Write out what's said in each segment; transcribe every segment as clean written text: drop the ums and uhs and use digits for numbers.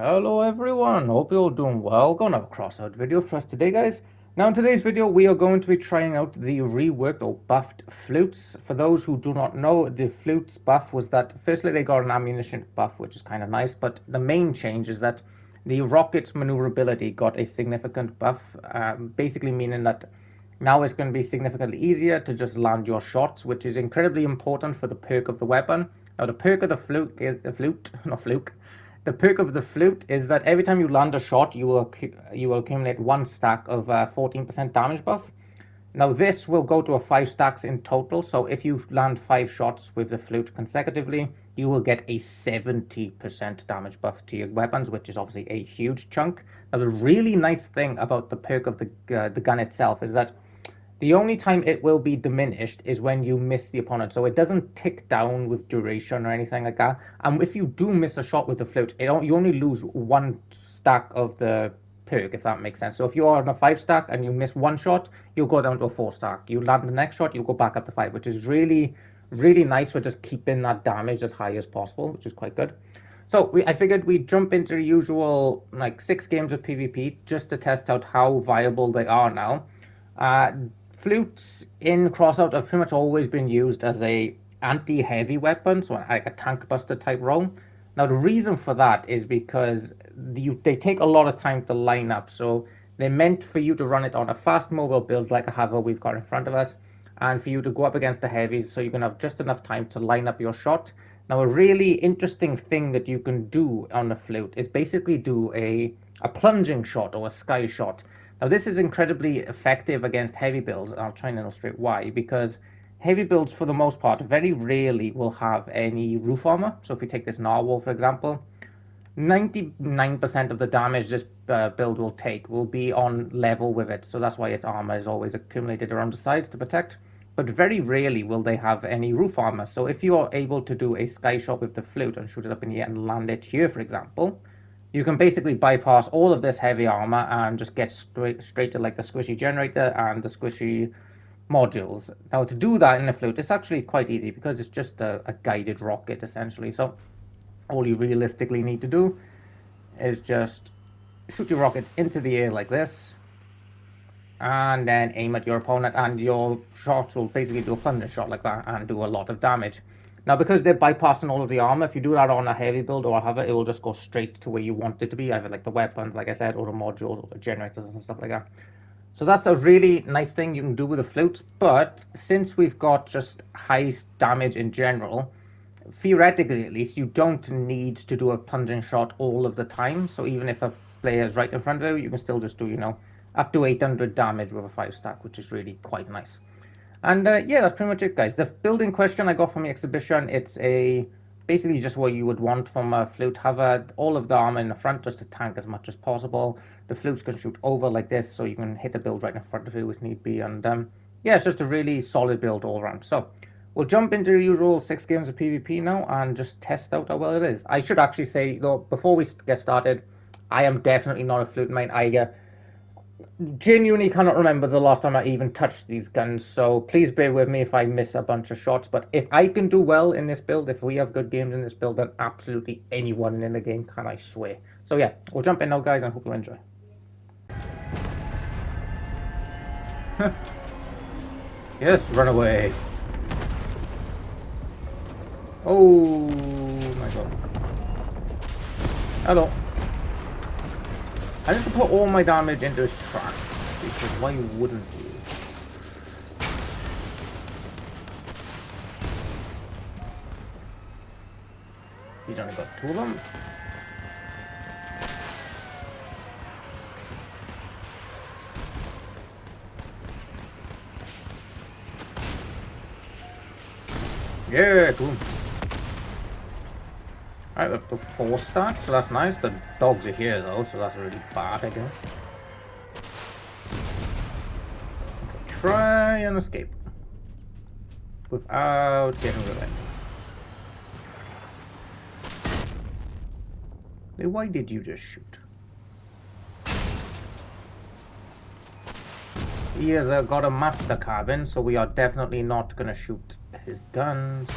Hello everyone, hope you're all doing well. Gonna have a crossout video for us today, guys. Now in today's video we are going to be trying out the reworked or buffed flutes. For those who do not know, the flutes buff was that firstly they got an ammunition buff, which is kind of nice, but the main change is that the rocket's maneuverability got a significant buff, basically meaning that now it's going to be significantly easier to just land your shots, which is incredibly important for the perk of the weapon. Now the perk of the flute is the flute, not fluke. The perk of the flute is that every time you land a shot, you will accumulate one stack of 14% damage buff. Now this will go to a 5 stacks in total, so if you land 5 shots with the flute consecutively, you will get a 70% damage buff to your weapons, which is obviously a huge chunk. Now the really nice thing about the perk of the gun itself is that the only time it will be diminished is when you miss the opponent. So it doesn't tick down with duration or anything like that. And if you do miss a shot with the flute, you only lose one stack of the perk, if that makes sense. So if you are on a 5 stack and you miss one shot, you'll go down to a 4 stack. You land the next shot, you'll go back up to 5, which is really, really nice for just keeping that damage as high as possible, which is quite good. So I figured we'd jump into the usual like 6 games of PvP just to test out how viable they are now. Uh, Flutes in Crossout have pretty much always been used as a anti-heavy weapon, so like a tank buster type role. Now the reason for that is because they take a lot of time to line up, so they're meant for you to run it on a fast mobile build like a hover we've got in front of us, and for you to go up against the heavies so you can have just enough time to line up your shot. Now a really interesting thing that you can do on the flute is basically do a plunging shot or a sky shot. Now this is incredibly effective against heavy builds, and I'll try and illustrate why, because heavy builds for the most part very rarely will have any roof armor. So if we take this narwhal for example, 99% of the damage this build will take will be on level with it, so that's why its armor is always accumulated around the sides to protect. But very rarely will they have any roof armor, so if you are able to do a sky shot with the flute and shoot it up in the air and land it here for example, you can basically bypass all of this heavy armor and just get straight to like the squishy generator and the squishy modules. Now to do that in the flute, it's actually quite easy because it's just a guided rocket essentially. So all you realistically need to do is just shoot your rockets into the air like this, and then aim at your opponent, and your shots will basically do a plunder shot like that and do a lot of damage. Now, because they're bypassing all of the armor, if you do that on a heavy build or a hover, it will just go straight to where you want it to be, either like the weapons, like I said, or the modules, or the generators and stuff like that. So that's a really nice thing you can do with the flutes, but since we've got just high damage in general, theoretically at least, you don't need to do a plunging shot all of the time. So even if a player is right in front of you, you can still just do, up to 800 damage with a 5 stack, which is really quite nice. And yeah, that's pretty much it, guys. The building question I got from the exhibition, it's basically just what you would want from a flute. Have all of the armor in the front just to tank as much as possible. The flutes can shoot over like this, so you can hit a build right in front of you if need be. And yeah, it's just a really solid build all around. So we'll jump into the usual 6 games of PvP now and just test out how well it is. I should actually say, though, before we get started, I am definitely not a flute main. I genuinely cannot remember the last time I even touched these guns, so please bear with me if I miss a bunch of shots. But if I can do well in this build, if we have good games in this build, then absolutely anyone in the game can, I swear. So yeah, we'll jump in now, guys, and hope you enjoy. Yes, run away. Oh my god. Hello. I need to put all my damage into his tracks, because why wouldn't you? He's only got 2 of them. Yeah, cool. Alright, up to 4 stacks, so that's nice. The dogs are here though, so that's really bad, I guess. Try and escape without getting revenge. Why did you just shoot? He has got a master cabin, so we are definitely not going to shoot his guns.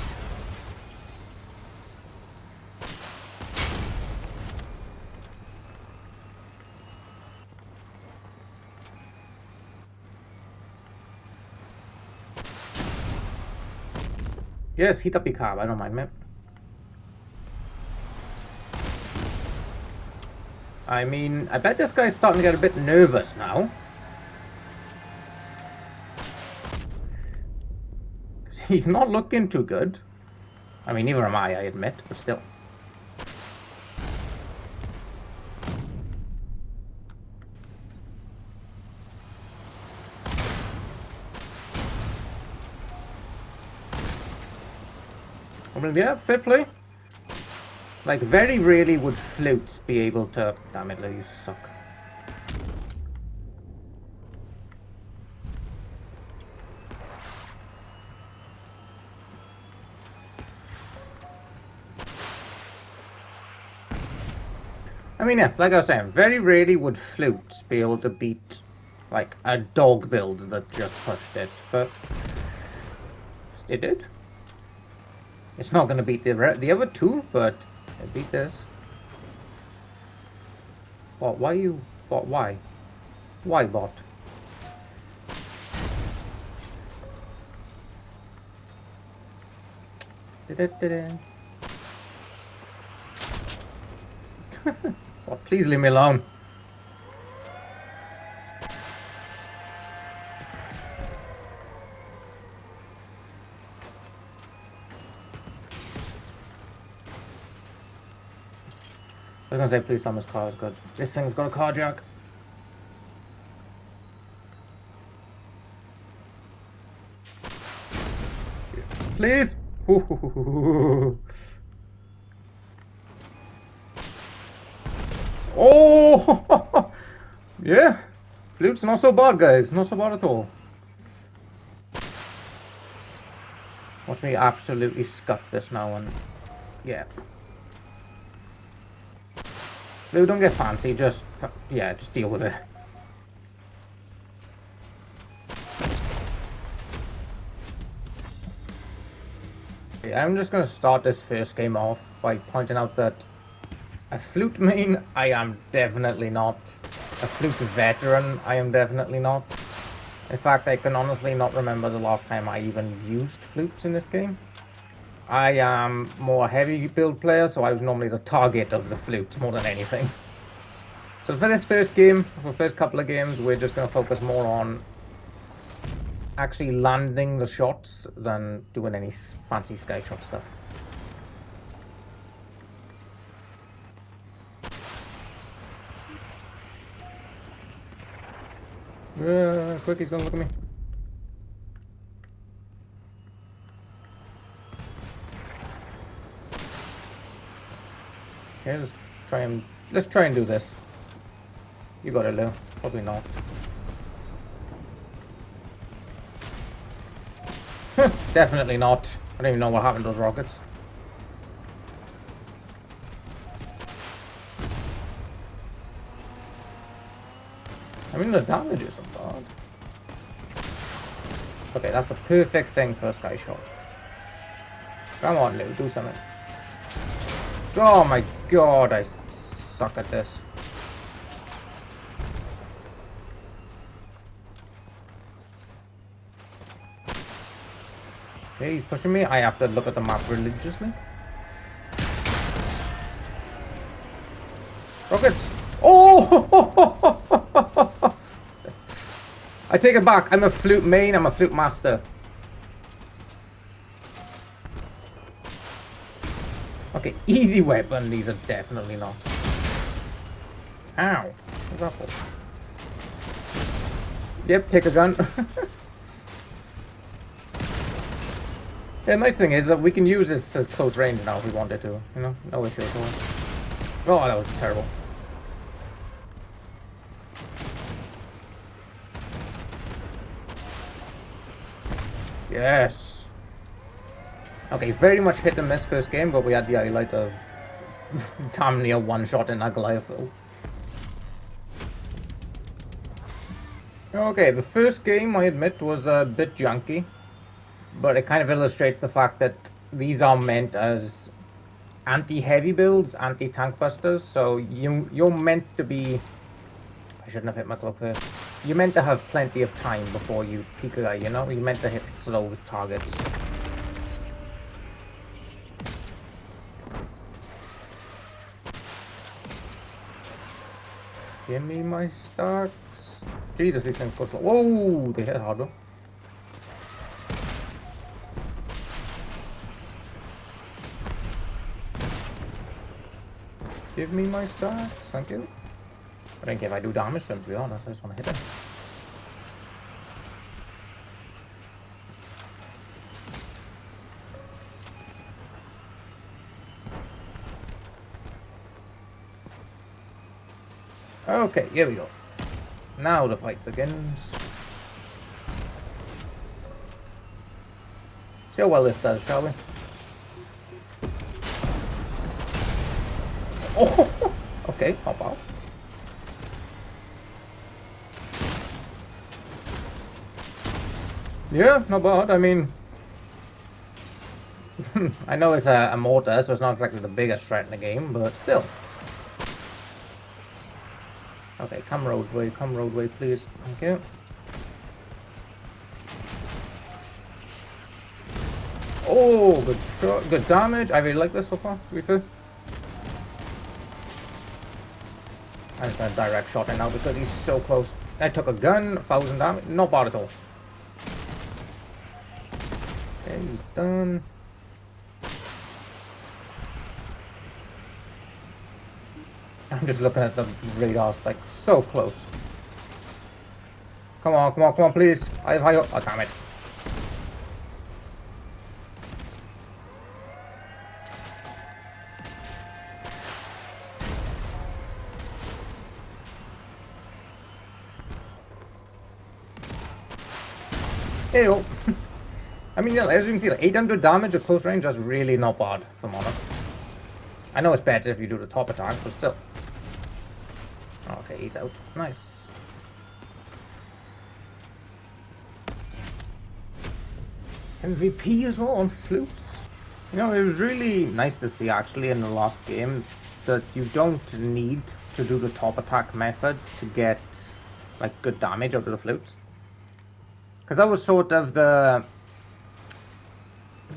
Yes, heat up your car. I don't mind, mate. I mean, I bet this guy's starting to get a bit nervous now. He's not looking too good. I mean, neither am I admit, but still. I mean, yeah, fair play. Like, very rarely would Flutes be able to... Damn it, Lou, you suck. I mean, yeah, like I was saying, very rarely would Flutes be able to beat, like, a dog build that just pushed it, but it did. It's not going to beat the other two, but it beat this. What? Why you... What? Why? Why, bot? Oh, please leave me alone. I was gonna say, please tell me this car is good. This thing's got a car jack. Please. Oh, yeah. Flute's not so bad, guys. Not so bad at all. Watch me absolutely scut this now, and yeah. Flute, don't get fancy. Just yeah, just deal with it. I'm just going to start this first game off by pointing out that a Flute main, I am definitely not. A Flute veteran, I am definitely not. In fact, I can honestly not remember the last time I even used Flutes in this game. I am more a heavy build player, so I was normally the target of the Flutes more than anything. So for this first game, for the first couple of games, we're just going to focus more on actually landing the shots than doing any fancy sky shot stuff. Quick, he's gonna look at me. Okay, let's try and do this. You got it, Lou. Probably not. Definitely not. I don't even know what happened to those rockets. I mean, the damage isn't bad. Okay, that's a perfect thing for a sky shot. Come on, Lou, do something. Oh my god, I suck at this. Okay, he's pushing me. I have to look at the map religiously. Rockets! Oh! I take it back. I'm a Flute main. I'm a Flute master. Okay, easy weapon. These are definitely not. Ow. What's that for? Yep, take a gun. Yeah, nice thing is that we can use this as close range now if we wanted to. You know, no issue at all. Oh, that was terrible. Yes. Okay, very much hit and miss first game, but we had the highlight of damn near one shot in that Goliath field. Okay, the first game, I admit, was a bit junky, but it kind of illustrates the fact that these are meant as anti-heavy builds, anti-tank busters, so you're meant to be... I shouldn't have hit my glove first. You're meant to have plenty of time before you peek a guy, you know? You're meant to hit slow targets. Give me my stacks. Jesus, these things go slow. Whoa, they hit hard though. Give me my stacks, thank you. I don't care if I do damage to them, to be honest. I just want to hit him. Okay, here we go. Now the fight begins. See how well this does, shall we? Oh, okay, pop out. Yeah, not bad. I mean, I know it's a mortar, so it's not exactly the biggest threat in the game, but still. Okay, come roadway, please. Thank you. Oh, good shot, good damage. I really like this so far, to be fair. I'm just gonna direct shot him now because he's so close. I took a gun, 1,000 damage, not bad at all. Okay, he's done. I'm just looking at the radar, like so close. Come on, please. I have high up. Oh, damn it. Ew. I mean, yeah, as you can see, like 800 damage at close range, that's really not bad, if I'm honest. I know it's better if you do the top attack, but still. Okay, he's out. Nice. MVP as well on flutes. You know, it was really nice to see actually in the last game that you don't need to do the top attack method to get like good damage out of the flutes. Because that was sort of the,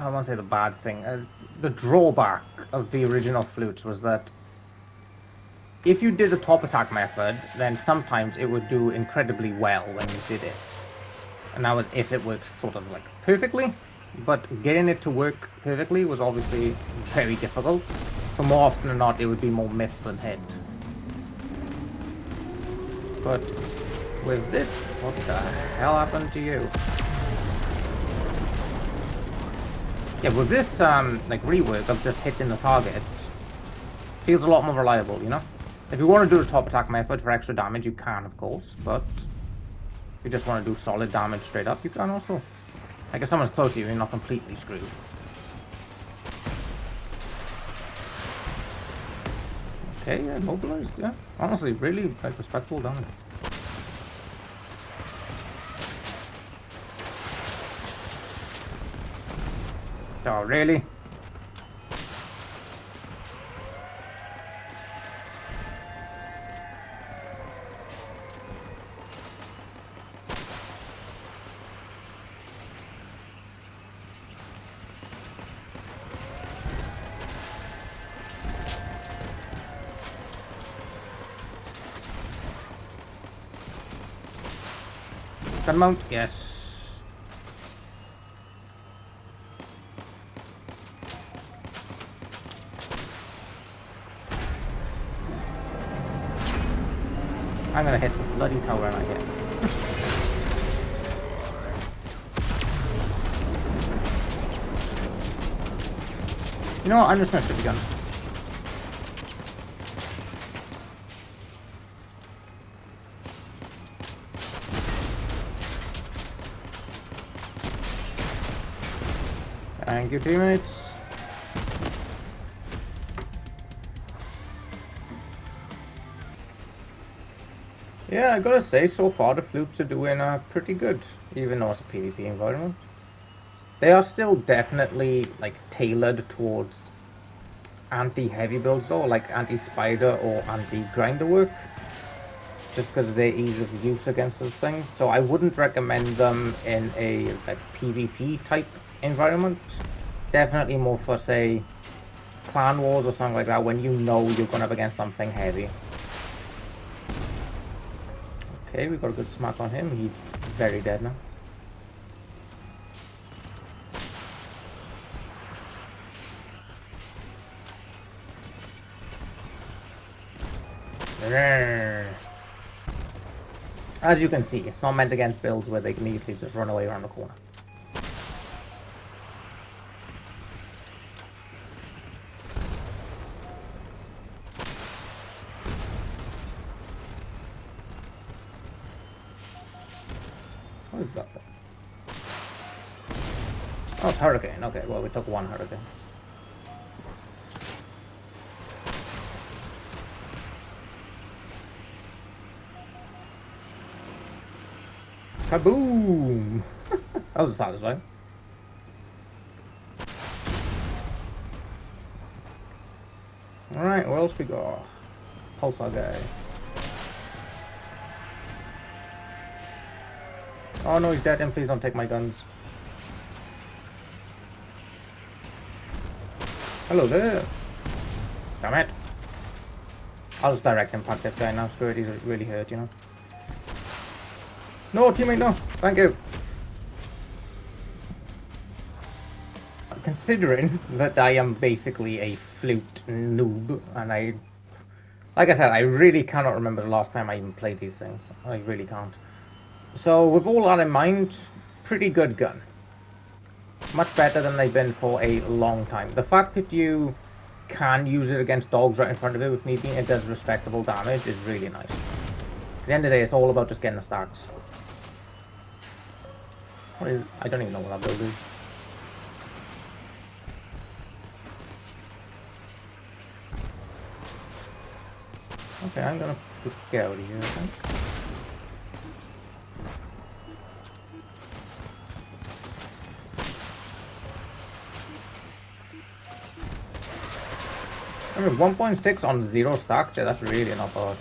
I won't say the bad thing, the drawback of the original flutes was that if you did the top attack method, then sometimes it would do incredibly well when you did it. And that was if it worked sort of like perfectly, but getting it to work perfectly was obviously very difficult. So more often than not, it would be more miss than hit. But with this, what the hell happened to you? Yeah, with this like rework of just hitting the target, feels a lot more reliable, you know? If you want to do the top attack method for extra damage, you can, of course, but if you just want to do solid damage straight up, you can also. Like if someone's close to you, you're not completely screwed. Okay, yeah, mobilized, yeah. Honestly, really like respectful damage. Oh, really? Gun mount? Yes. I'm gonna hit the bloody tower and I hit. You know what? I'm just gonna shoot the gun. Thank you, teammates. Yeah, I gotta say, so far the flutes are doing pretty good, even though it's a PvP environment. They are still definitely like tailored towards anti-heavy builds though, like anti-spider or anti-grinder work, just because of their ease of use against those things. So I wouldn't recommend them in a like PvP type environment. Definitely more for, say, clan wars or something like that, when you know you're going up against something heavy. Okay, we got a good smack on him. He's very dead now. As you can see, it's not meant against builds where they can easily just run away around the corner. What is that? Oh, it's Hurricane. Okay, well, we took one Hurricane. Kaboom! That was satisfying. Alright, where else we go? Pulsar guy. Oh no, he's dead, and please don't take my guns. Hello there. Damn it. I'll just direct and punch this guy now. Screw it, he's really hurt, you know. No, teammate, no. Thank you. Considering that I am basically a flute noob, and like I said, I really cannot remember the last time I even played these things. I really can't. So with all that in mind, pretty good gun. Much better than they've been for a long time. The fact that you can use it against dogs right in front of it with me being it does respectable damage is really nice. At the end of the day, it's all about just getting the stacks. What is? I don't even know what that build is. Okay, I'm gonna just get out of here, I think. I mean, 1.6 on 0 stacks, yeah, that's really not bad.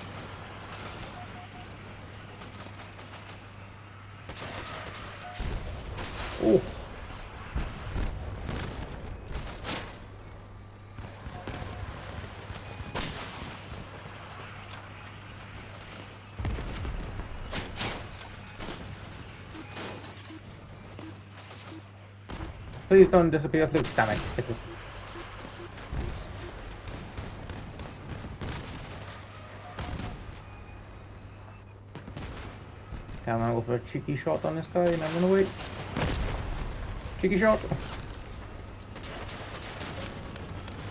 Oh. Please don't disappear, Flute. Damn it. Okay, I'm gonna go for a cheeky shot on this guy, and I'm gonna wait. Cheeky shot.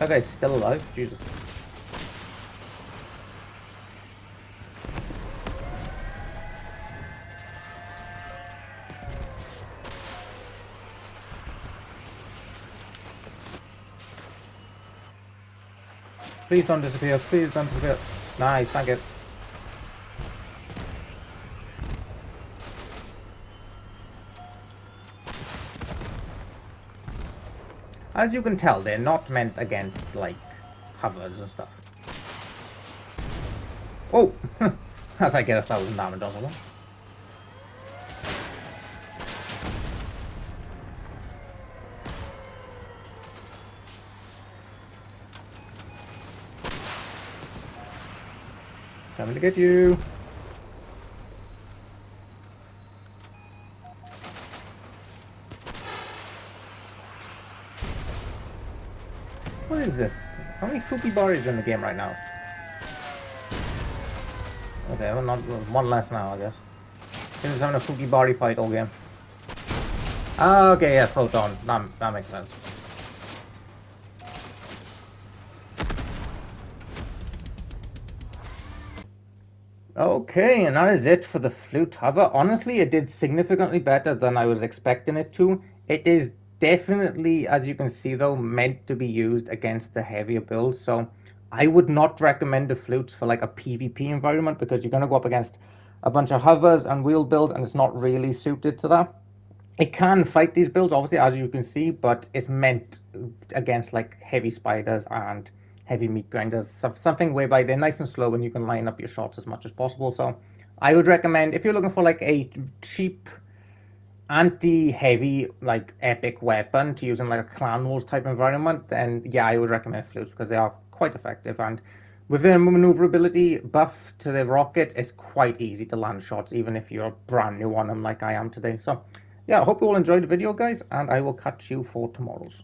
That guy's still alive. Jesus. Please don't disappear. Please don't disappear. Nice, thank you. As you can tell, they're not meant against, like, hovers and stuff. Oh! As I get 1,000 damage or something. Coming to get you. What is this? How many Fukibari's are in the game right now? Okay, well, not one less now, I guess. He's having a Fukibari fight all game. Ah, okay, yeah, Photon. That makes sense. Okay, and that is it for the Flute hover. Honestly, it did significantly better than I was expecting it to. It is definitely, as you can see though, meant to be used against the heavier builds. So I would not recommend the Flutes for like a PvP environment because you're going to go up against a bunch of hovers and wheel builds and it's not really suited to that. It can fight these builds, obviously, as you can see, but it's meant against like heavy spiders and heavy meat grinders, something whereby they're nice and slow and you can line up your shots as much as possible. So I would recommend, if you're looking for like a cheap anti-heavy like epic weapon to use in like a clan wars type environment, then yeah, I would recommend flutes because they are quite effective. And With their maneuverability buff to the rocket, it's quite easy to land shots, even if you're brand new on them like I am today. So, yeah, I hope you all enjoyed the video, guys, and I will catch you for tomorrow's.